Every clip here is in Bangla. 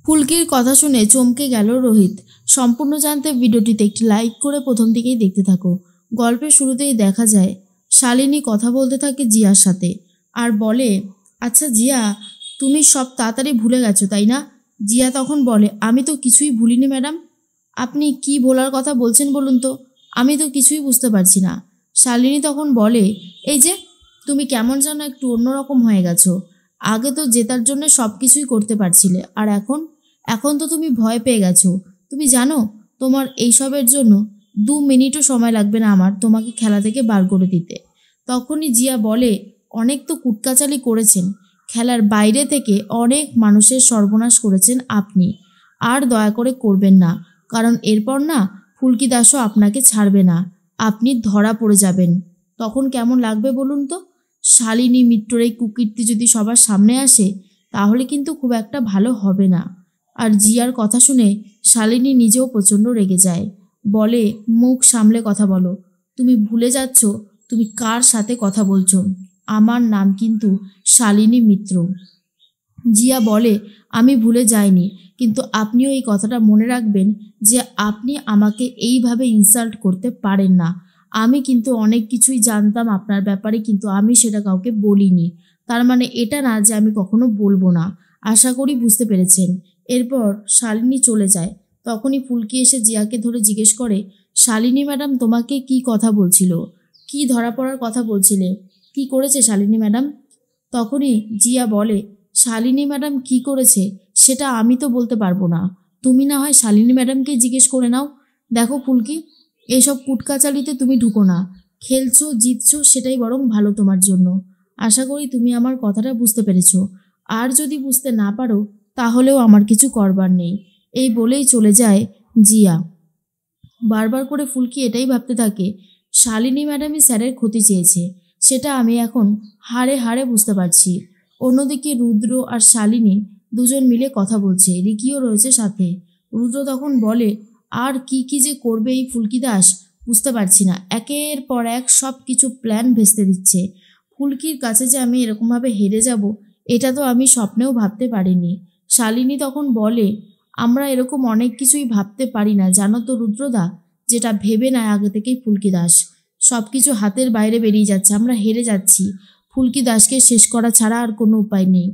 ফুলকির কথা শুনে চমকে গেল রোহিত। সম্পূর্ণ জানতে ভিডিওটিতে একটি লাইক করে প্রথম দিকেই দেখতে থাকো। গল্পের শুরুতেই দেখা যায় শালিনী কথা বলতে থাকে জিয়ার সাথে আর বলে, আচ্ছা জিয়া, তুমি সব তাড়াতাড়ি ভুলে গেছো তাই না? জিয়া তখন বলে, আমি তো কিছুই ভুলিনি ম্যাডাম। আপনি কি ভোলার কথা বলছেন বলুন তো? আমি তো কিছুই বুঝতে পারছি না। শালিনী তখন বলে, এই যে তুমি কেমন যেন একটু অন্যরকম হয়ে গেছো। আগে তো জেতার জন্য সব কিছুই করতে পারছিলে, আর এখন এখন তো তুমি ভয় পেয়ে গেছো। তুমি জানো তোমার এইসবের জন্য 2 মিনিটও সময় লাগবে না আমার তোমাকে খেলা থেকে বার করে দিতে। তখনই জিয়া বলে, অনেক তো কুটকাচালি করেছেন, খেলার বাইরে থেকে অনেক মানুষের সর্বনাশ করেছেন আপনি। আর দয়া করে করবেন না, কারণ এরপর না ফুলকি দাসও আপনাকে ছাড়বে না, আপনি ধরা পড়ে যাবেন। তখন কেমন লাগবে বলুন তো? শালিনী মিত্রের এই কুকীর্তি যদি সবার সামনে আসে তাহলে কিন্তু খুব একটা ভালো হবে না। আর জিয়ার কথা শুনে শালিনী নিজেও প্রচণ্ড রেগে যায়। বলে, মুখ সামলে কথা বলো। তুমি ভুলে যাচ্ছ তুমি কার সাথে কথা বলছো। আমার নাম কিন্তু শালিনী মিত্র। জিয়া বলে, আমি ভুলে যাইনি, কিন্তু আপনিও এই কথাটা মনে রাখবেন যে আপনি আমাকে এইভাবে ইনসাল্ট করতে পারেন না। আমি কিন্তু অনেক কিছুই জানতাম আপনার ব্যাপারে, কিন্তু আমি সেটা কাউকে বলিনি। তার মানে এটা না যে আমি কখনো বলবো না। আশা করি বুঝতে পেরেছেন। এরপর শালিনী চলে যায়। তখনই ফুলকি এসে জিয়াকে ধরে জিজ্ঞেস করে, শালিনী ম্যাডাম তোমাকে কি কথা বলছিল? কি ধরা পড়ার কথা বলছিলে? কি করেছে শালিনী ম্যাডাম? তখনই জিয়া বলে, শালিনী ম্যাডাম কি করেছে সেটা আমি তো বলতে পারবো না। তুমি না হয় শালিনী ম্যাডামকে জিজ্ঞেস করে নাও। দেখো ফুলকি, এইসব কুটকাচালিতে তুমি ঢুকো না। খেলছো জিতছো সেটাই বরং ভালো তোমার জন্য। আশা করি তুমি আমার কথাটা বুঝতে পেরেছো। আর যদি বুঝতে না পারো তাহলেও আমার কিছু করবার নেই। এই বলেই চলে যায় জিয়া। বারবার করে ফুলকি এটাই ভাবতে থাকে, শালিনী ম্যাডামই স্যারের ক্ষতি চেয়েছে, সেটা আমি এখন হাড়ে হাড়ে বুঝতে পারছি। অন্যদিকে রুদ্র আর শালিনী দুজন মিলে কথা বলছে, রিকিও রয়েছে সাথে। রুদ্র তখন বলে, আর কি কি যে করবে এই ফুলকি দাস, বুঝতে পারছি না। একের পর এক সব কিছু প্ল্যান ভেস্তে দিচ্ছে। ফুলকির কাছে যে আমি এরকমভাবে হেরে যাব এটা তো আমি স্বপ্নেও ভাবতে পারিনি। শালিনী তখন বলে, আমরা এরকম অনেক কিছুই ভাবতে পারি না জানো তো রুদ্রদা, যেটা ভেবে নেয় আগে থেকেই ফুলকি দাস। সব কিছু হাতের বাইরে বেরিয়ে যাচ্ছে, আমরা হেরে যাচ্ছি। ফুলকি দাসকে শেষ করা ছাড়া আর কোনো উপায় নেই।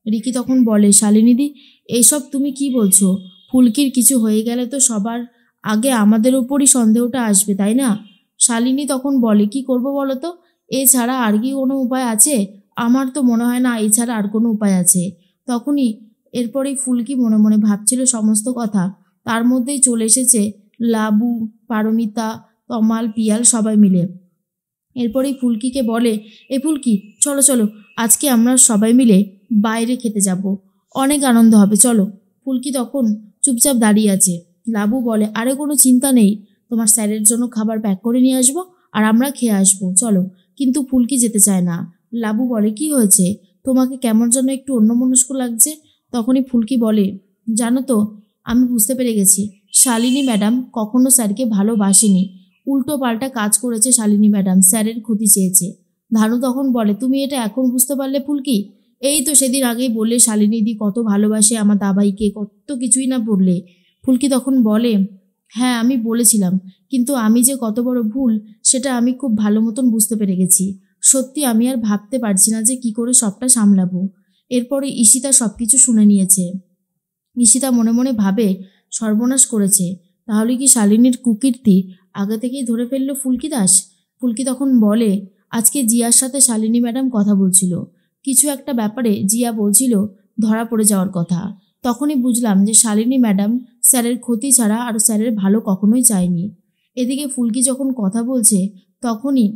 রিকি তখন বলে, শালিনীদি এইসব তুমি কি বলছো? ফুলকির কিছু হয়ে গেলে তো সবার আগে আমাদের উপরই সন্দেহটা আসবে তাই না? শালিনী তখন বলে, কি করব বলো তো? এছাড়া আর কি কোনো উপায় আছে? আমার তো মনে হয় না এছাড়া আর কোনো উপায় আছে। তখনই এরপরেই ফুলকি মনে মনে ভাবছিল সমস্ত কথা। তার মধ্যেই চলে এসেছে লাবু, পারমিতা, তমাল, পিয়াল সবাই মিলে। এরপরেই ফুলকিকে বলে, এ ফুলকি, চলো চলো, আজকে আমরা সবাই মিলে বাইরে খেতে যাব, অনেক আনন্দ হবে, চলো। ফুলকি তখন চুপচাপ দাঁড়িয়ে আছে। লাবু বলে, আরে কোনো চিন্তা নেই, তোমার স্যারের জন্য খাবার প্যাক করে নিয়ে আসবো আর আমরা খেয়ে আসবো, চলো। কিন্তু ফুলকি যেতে চায় না। লাবু বলে, কি হয়েছে? তোমাকে কেমন যেন একটু অন্যমনস্ক লাগছে। তখনই ফুলকি বলে, জানো তো, আমি বুঝতে পেরে গেছি শালিনী ম্যাডাম কখনো স্যারকে ভালোবাসেনি। উল্টো পাল্টা কাজ করেছে শালিনী ম্যাডাম, স্যারের ক্ষতি চেয়েছে। ধানু তখন বলে, তুমি এটা এখন বুঝতে পারলে ফুলকি? এই তো সেদিন আগেই বললে শালিনীদি কত ভালোবাসে আমার দাবাইকে, কত কিছুই না বললে। ফুলকি তখন বলে, হ্যাঁ আমি বলেছিলাম, কিন্তু আমি যে কত বড় ভুল সেটা আমি খুব ভালো মতন বুঝতে পেরে গেছি। সত্যি আমি আর ভাবতে পারছি না যে কি করে সবটা সামলাবো। এরপরে ঈশিতা সব কিছু শুনে নিয়েছে। ঈশিতা মনে মনে ভাবে, সর্বনাশ করেছে। তাহলে কি শালিনীর কুকীর্তি আগে থেকেই ধরে ফেললো ফুলকি দাস? ফুলকি তখন বলে, আজকে জিয়ার সাথে শালিনী ম্যাডাম কথা বলছিল, কিছু একটা ব্যাপারে জিয়া বলছিল ধরা পড়ে যাওয়ার কথা। তখনই বুঝলাম যে শালিনী ম্যাডাম স্যারের ক্ষতি ছাড়া আর স্যারের ভালো কখনোই চায়নি। এদিকে ফুলকি যখন কথা বলছে তখনই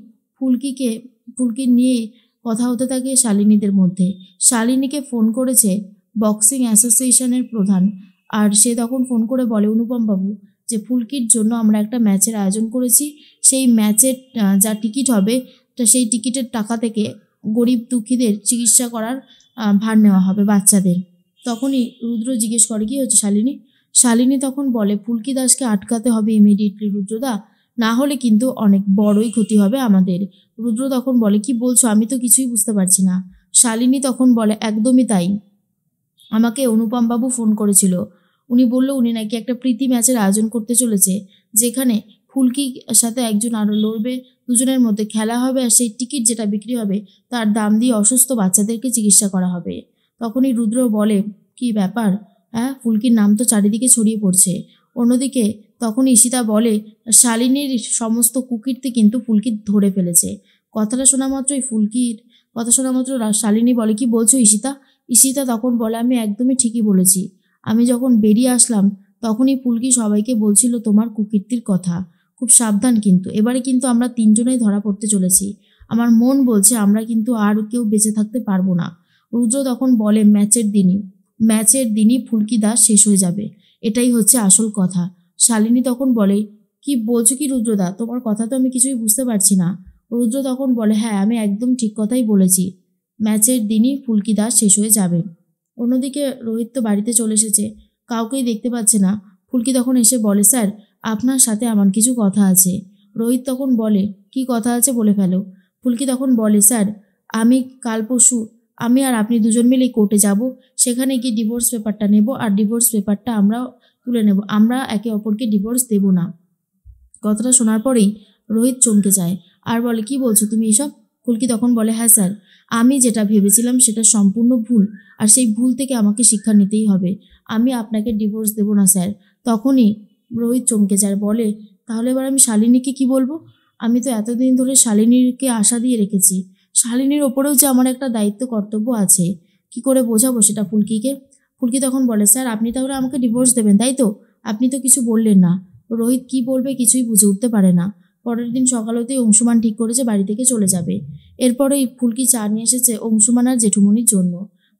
ফুলকি নিয়ে কথা হতে থাকে শালিনীদের মধ্যে। শালিনীকে ফোন করেছে বক্সিং অ্যাসোসিয়েশনের প্রধান, আর সে তখন ফোন করে বলে, অনুপম বাবু, যে ফুলকির জন্য আমরা একটা ম্যাচের আয়োজন করেছি, সেই ম্যাচের যা টিকিট হবে তা সেই টিকিটের টাকা থেকে গরিব দুঃখীদের চিকিৎসা করার ভার নেওয়া হবে, বাচ্চাদের। তখনই রুদ্র জিজ্ঞেস করে, কি হচ্ছে শালিনী? শালিনী তখন বলে, ফুলকি দাসকে আটকাতে হবে ইমিডিয়েটলি রুদ্রদা, না হলে কিন্তু অনেক বড়ই ক্ষতি হবে আমাদের। রুদ্র তখন বলে, কি বলছো? আমি তো কিছুই বুঝতে পারছি না। শালিনী তখন বলে, একদমই তাই, আমাকে অনুপমবাবু ফোন করেছিল। উনি বলল উনি নাকি একটা প্রীতি ম্যাচের আয়োজন করতে চলেছে, যেখানে ফুলকির সাথে একজন আরও লড়বে, দুজনের মধ্যে খেলা হবে, আর সেই টিকিট যেটা বিক্রি হবে তার দাম দিয়ে অসুস্থ বাচ্চাদেরকে চিকিৎসা করা হবে। তখনই রুদ্র বলে, কি ব্যাপার, হ্যাঁ, ফুলকির নাম তো চারিদিকে ছড়িয়ে পড়ছে। অন্যদিকে তখন ঈশিতা বলে, শালিনীর সমস্ত কুকীর্তি কিন্তু ফুলকি ধরে ফেলেছে। কথাটা শোনা মাত্রই কথা শোনা মাত্র শালিনী বলে, কি বলছো ঈশিতা? ঈশিতা তখন বলে, আমি একদমই ঠিকই বলেছি। আমি যখন বেরিয়ে আসলাম তখনই ফুলকি সবাইকে বলছিল তোমার কুকীর্তির কথা। খুব সাবধান কিন্তু, এবারে কিন্তু আমরা তিনজনেই ধরা পড়তে চলেছি। আমার মন বলছে আমরা কিন্তু আর কেউ বেঁচে থাকতে পারবো না। রুদ্র তখন বলে, ম্যাচের দিনই ফুলকি দাস শেষ হয়ে যাবে, এটাই হচ্ছে আসল কথা। শালিনী তখন বলে, কি বলছো কি রুদ্রদা, তোমার কথা তো আমি কিছুই বুঝতে পারছি না। রুদ্র তখন বলে, হ্যাঁ, আমি একদম ঠিক কথাই বলেছি, ম্যাচের দিনই ফুলকি দাস শেষ হয়ে যাবে। অন্যদিকে রোহিত তো বাড়িতে চলে এসেছে, কাউকেই দেখতে পাচ্ছে না। ফুলকি তখন এসে বলে, স্যার, আপনার সাথে আমার কিছু কথা আছে। রোহিত তখন বলে, কি কথা আছে বলে ফেলো। ফুলকি তখন বলে, স্যার, কাল পরশু আমি আর আপনি দুজন মিলেই কোর্টে যাব, সেখানে গিয়ে ডিভোর্স পেপারটা নেব, আর ডিভোর্স পেপারটা আমরা তুলে নেব, আমরা একে অপরকে ডিভোর্স দেব না। কথাটা শোনার পরেই রোহিত চমকে যায় আর বলে, কি বলছো তুমি এসব? ফুলকি তখন বলে, হ্যাঁ স্যার, আমি যেটা ভেবেছিলাম সেটা সম্পূর্ণ ভুল, আর সেই ভুল থেকে আমাকে শিক্ষা নিতেই হবে। আমি আপনাকে ডিভোর্স দেব না স্যার। তখনই রোহিত চমকে যায়, বলে, তাহলে এবার আমি শালিনীকে কি বলবো? আমি তো এতদিন ধরে শালিনীকে আশা দিয়ে রেখেছি, শালিনীর ওপরেও যে আমার একটা দায়িত্ব কর্তব্য আছে, কি করে বোঝাবো সেটা ফুলকিকে? ফুলকি তখন বলে, স্যার, আপনি তাহলে আমাকে ডিভোর্স দেবেন তাই তো? আপনি তো কিছু বললেন না। রোহিত কি বলবে কিছুই বুঝে উঠতে পারে না। পরের দিন সকাল হতেই অংশুমান ঠিক করেছে বাড়ি থেকে চলে যাবে। এরপরেই ফুলকি চা নিয়ে এসেছে অংশুমান আর জেঠুমনির জন্য।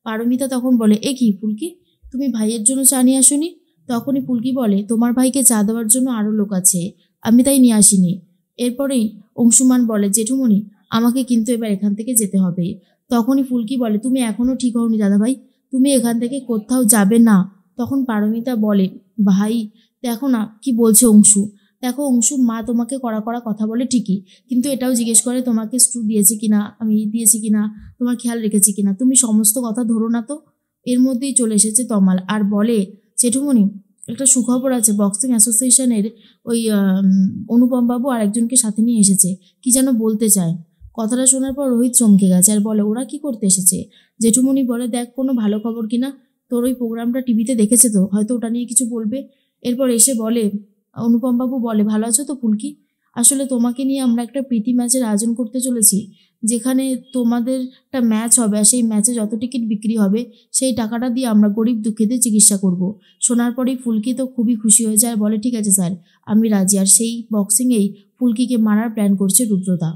পারমিতা তখন বলে, এ কি ফুলকি, তুমি ভাইয়ের জন্য চা নিয়ে আসোনি? তখনই ফুলকি বলে, তোমার ভাইকে চা দেওয়ার জন্য আরও লোক আছে, আমি তাই নিয়ে আসিনি। এরপরেই অংশুমান বলে, জেঠুমনি, আমাকে কিন্তু এবার এখান থেকে যেতে হবে। তখনই ফুলকি বলে, তুমি এখনও ঠিক হওনি দাদাভাই, তুমি এখান থেকে কোথাও যাবে না। তখন পারমিতা বলে, ভাই দেখো না কি বলছে অংশু, দেখো অংশু, মা তোমাকে কড়া কড়া কথা বলে ঠিকই, কিন্তু এটাও জিজ্ঞেস করে তোমাকে স্ট্রু দিয়েছি কিনা, আমি দিয়েছি কিনা, তোমার খেয়াল রেখেছি কিনা, তুমি সমস্ত কথা ধরো না তো। এর মধ্যেই চলে এসেছে তমাল আর বলে, জেঠুমনি, একটা সুখবর আছে, বক্সিং অ্যাসোসিয়েশনের ওই অনুপমবাবু আর একজনকে সাথে নিয়ে এসেছে, কি যেন বলতে চায়। কথাটা শোনার পর রোহিত চমকে গেছে আর বলে, ওরা কি করতে এসেছে? জেঠুমনি বলে, দেখ কোনো ভালো খবর কিনা, তোর ওই প্রোগ্রামটা টিভিতে দেখেছে তো, হয়তো ওটা নিয়ে কিছু বলবে। এরপর এসে বলে, অনুপমবাবু বলে, ভালো আছো তো ফুলকি? আসলে তোমাকে নিয়ে আমরা একটা প্রীতি ম্যাচের আয়োজন করতে চলেছি, যেখানে তোমাদের একটা ম্যাচ হবে, আর সেই ম্যাচে যত টিকিট বিক্রি হবে সেই টাকাটা দিয়ে আমরা গরিব দুঃখীদের চিকিৎসা করব। শোনার পরেই ফুলকি তো খুবই খুশি হয়ে যায়, বলে, ঠিক আছে স্যার, আমি রাজি। আর সেই বক্সিংয়েই ফুলকিকে মারার প্ল্যান করছে রুদ্রদা।